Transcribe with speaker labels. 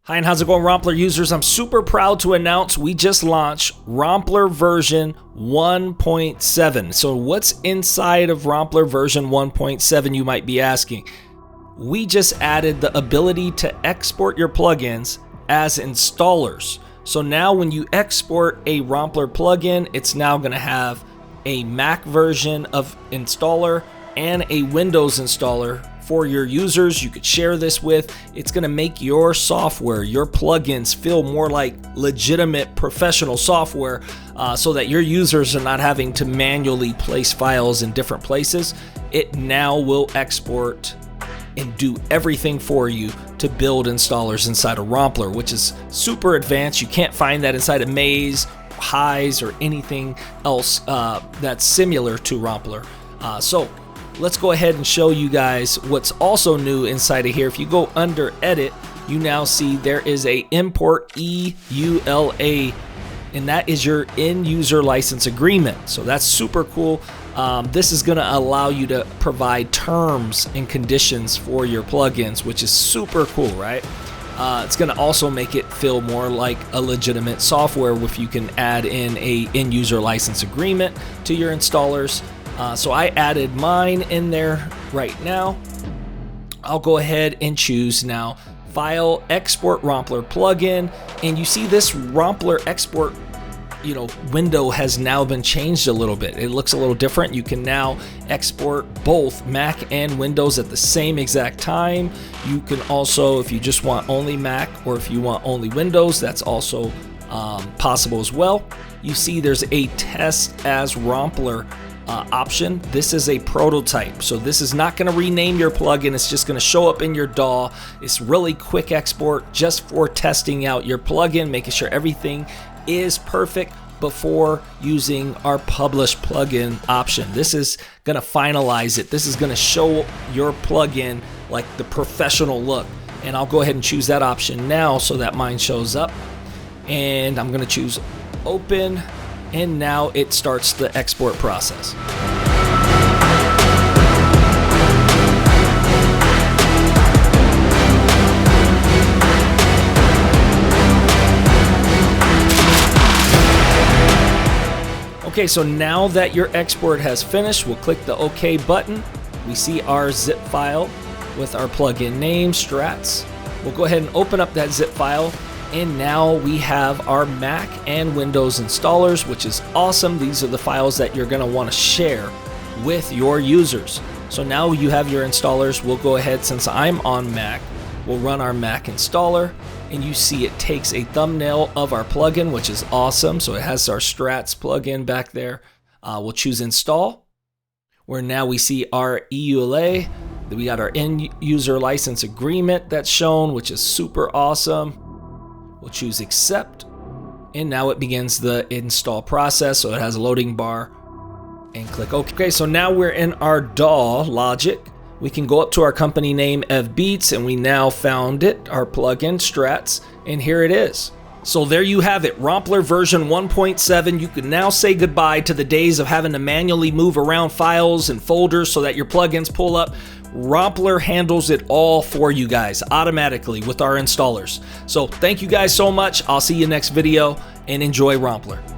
Speaker 1: Hi, and how's it going, Romplur users? I'm super proud to announce we just launched Romplur version 1.7. So what's inside of Romplur version 1.7, you might be asking? We just added the ability to export your plugins as installers. So now when you export a Romplur plugin, it's now going to have a Mac version of installer and a Windows installer for your users. You could share this with. It's going to make your software, your plugins feel more like legitimate professional software, so that your users are not having to manually place files in different places. It now will export and do everything for you to build installers inside of Romplur, which is super advanced. You can't find that inside of Maze, Highs, or anything else that's similar to Romplur. So let's go ahead and show you guys what's also new inside of here. If you go under edit, you now see there is a import EULA, and that is your end user license agreement. So that's super cool. This is going to allow you to provide terms and conditions for your plugins, which is super cool, right? It's going to also make it feel more like a legitimate software if you can add in a end user license agreement to your installers. So I added mine in there right now. I'll go ahead and choose now File Export Romplur Plugin, and you see this Romplur export window has now been changed a little bit. It looks a little different. You can now export both Mac and Windows at the same exact time. You can also, if you just want only Mac or if you want only Windows, that's also possible as well. You see there's a test as Romplur option. This is a prototype, so this is not going to rename your plugin. It's just going to show up in your DAW. It's really quick export just for testing out your plugin, making sure everything is perfect before using our publish plugin option. This is going to finalize it. This is going to show your plugin like the professional look, and I'll go ahead and choose that option now so that mine shows up, and I'm going to choose open. And now it starts the export process. Okay, so now that your export has finished, we'll click the OK button. We see our zip file with our plugin name, Strats. We'll go ahead and open up that zip file. And now we have our Mac and Windows installers, which is awesome. These are the files that you're going to want to share with your users. So now you have your installers. We'll go ahead, since I'm on Mac, we'll run our Mac installer, and you see it takes a thumbnail of our plugin, which is awesome. So it has our Strats plugin back there. We'll choose install, where now we see our EULA. We got our end user license agreement that's shown, which is super awesome. We'll choose accept, and now it begins the install process. So it has a loading bar, and click OK. Okay, so now we're in our DAW logic. We can go up to our company name FBeats, and we now found it, our plugin Strats, and here it is. So there you have it, Romplur version 1.7. You can now say goodbye to the days of having to manually move around files and folders so that your plugins pull up. Romplur handles it all for you guys automatically with our installers. So thank you guys so much. I'll see you next video, and enjoy Romplur.